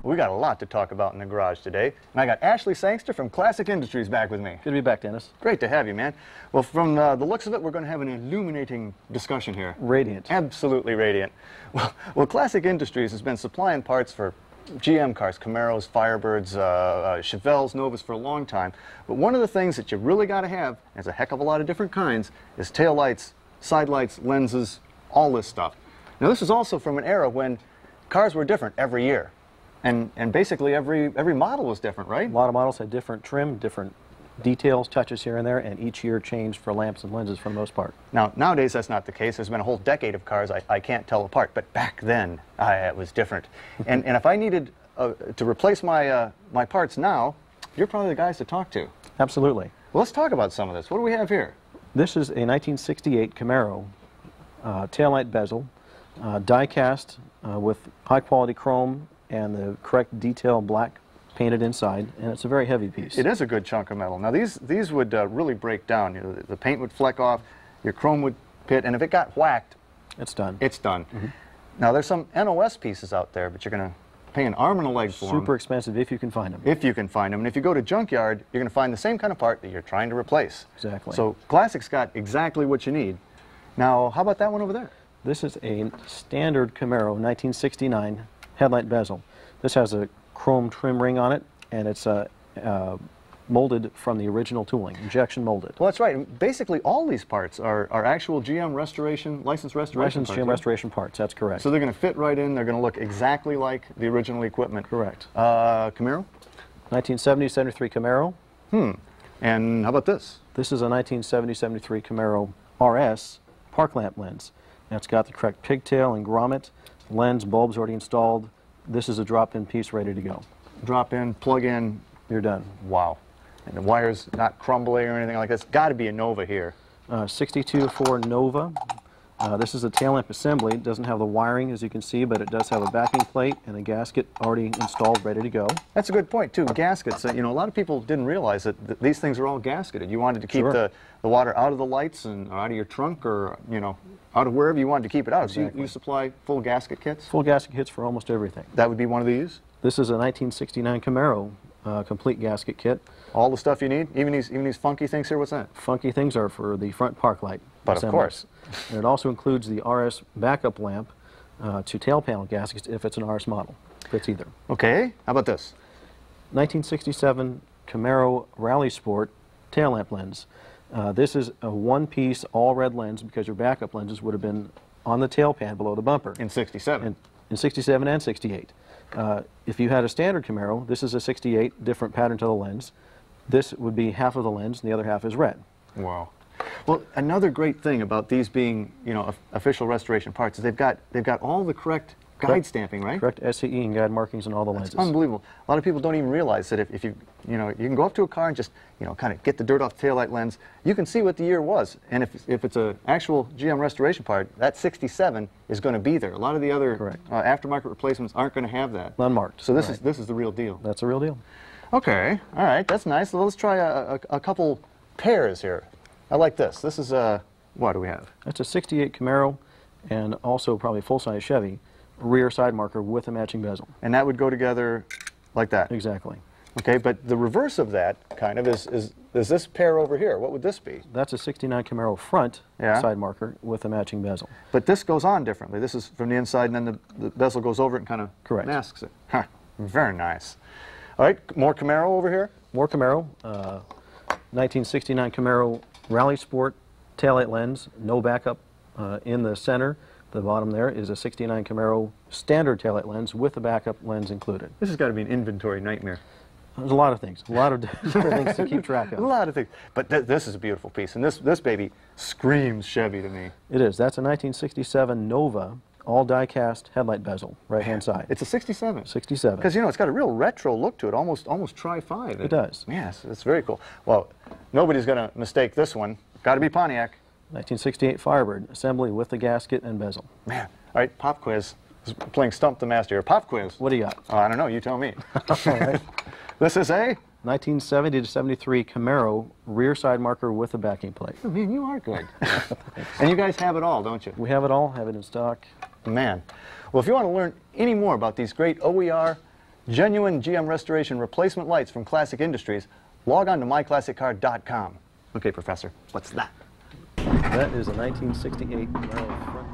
We got a lot to talk about in the garage today, and I got Ashley Sangster from Classic Industries back with me. Good to be back, Dennis. Great to have you, man. Well, from the looks of it, we're going to have an illuminating discussion here. Radiant. Absolutely radiant. Well, Classic Industries has been supplying parts for GM cars, Camaros, Firebirds, Chevelles, Novas for a long time. But one of the things that you really got to have, there's a heck of a lot of different kinds, is tail lights, side lights, lenses, all this stuff. Now, this is also from an era when cars were different every year. And basically every model was different, right? A lot of models had different trim, different details, touches here and there, and each year changed for lamps and lenses for the most part. Now, nowadays that's not the case. There's been a whole decade of cars I can't tell apart, but back then it was different. and if I needed to replace my, my parts now, you're probably the guys to talk to. Absolutely. Well, let's talk about some of this. What do we have here? This is a 1968 Camaro taillight bezel, die cast with high quality chrome and the correct detail black painted inside, and it's a very heavy piece. It is a good chunk of metal. Now these would really break down. You know, the paint would fleck off, your chrome would pit, and if it got whacked, it's done. It's done. Now there's some NOS pieces out there, but you're going to pay an arm and a leg for them. Super expensive if you can find them. If you can find them. And if you go to junkyard, you're going to find the same kind of part that you're trying to replace. Exactly. So Classic's got exactly what you need. Now, how about that one over there? This is a standard Camaro 1969 headlight bezel. This has a chrome trim ring on it, and it's molded from the original tooling, injection molded. Well, that's right. Basically, all these parts are actual GM restoration, licensed restoration Licensed parts. GM restoration parts, that's correct. So they're going to fit right in. They're going to look exactly like the original equipment. Correct. Camaro? 1970-73 Camaro. And how about this? This is a 1970-73 Camaro RS park lamp lens. And it's got the correct pigtail and grommet, lens, bulbs already installed. This is a drop-in piece ready to go. Drop in, plug in. You're done. Wow. And the wire's not crumbling or anything like this. Got to be a Nova here. 62-4 Nova. This is a tail lamp assembly. It doesn't have the wiring, as you can see, but it does have a backing plate and a gasket already installed, ready to go. That's a good point, too. Gaskets. You know, a lot of people didn't realize that these things are all gasketed. You wanted to keep the water out of the lights and out of your trunk, or, you know, out of wherever you wanted to keep it out. Exactly. So you supply full gasket kits? Full gasket kits for almost everything. That would be one of these? This is a 1969 Camaro complete gasket kit. All the stuff you need? Even these funky things here? What's that? Funky things are for the front park light. But of course. And it also includes the RS backup lamp to tail panel gaskets if it's an RS model. Fits either. Okay. How about this? 1967 Camaro Rally Sport tail lamp lens. This is a one-piece all-red lens because your backup lenses would have been on the tail pan below the bumper. In 67. In 67 and 68. If you had a standard Camaro, this is a 68, different pattern to the lens. This would be half of the lens and the other half is red. Wow. Well, another great thing about these being, you know, official restoration parts is they've got all the correct guide stamping, right? Correct SCE and guide markings on all the lenses. It's unbelievable. A lot of people don't even realize that if you can go up to a car and just, you know, kind of get the dirt off the taillight lens, you can see what the year was. And if it's an actual GM restoration part, that 67 is going to be there. A lot of the other aftermarket replacements aren't going to have that. Unmarked. So this is the real deal. That's a real deal. Okay. All right. That's nice. Well, let's try a couple pairs here. I like this. This is what do we have? That's a 68 Camaro and also probably full-size Chevy rear side marker with a matching bezel. And that would go together like that? Exactly. Okay, but the reverse of that kind of is this pair over here. What would this be? That's a 69 Camaro front side marker with a matching bezel. But this goes on differently. This is from the inside, and then the bezel goes over it and kind of masks it. Huh. Very nice. All right, more Camaro over here? More Camaro. 1969 Camaro Rally Sport taillight lens, no backup in the center. The bottom there is a 69 Camaro standard taillight lens with a backup lens included. This has got to be an inventory nightmare. There's a lot of things, a lot of different things to keep track of. A lot of things. But this is a beautiful piece, and this baby screams Chevy to me. It is. That's a 1967 Nova all die-cast headlight bezel, right-hand side. It's a 67. 67. Because, you know, it's got a real retro look to it, almost Tri-5. It does. Yes, it's very cool. Well, nobody's going to mistake this one. Got to be Pontiac. 1968 Firebird, assembly with the gasket and bezel. Man. All right, pop quiz. Playing Stump the Master here. Pop quiz. What do you got? I don't know. You tell me. All right. This is a 1970 to 73 Camaro rear side marker with a backing plate. Oh, man, you are good. And you guys have it all, don't you? We have it all, have it in stock. Man. Well, if you want to learn any more about these great OER genuine GM restoration replacement lights from Classic Industries, log on to myclassiccar.com. Okay, Professor, what's that? That is a 1968 Camaro front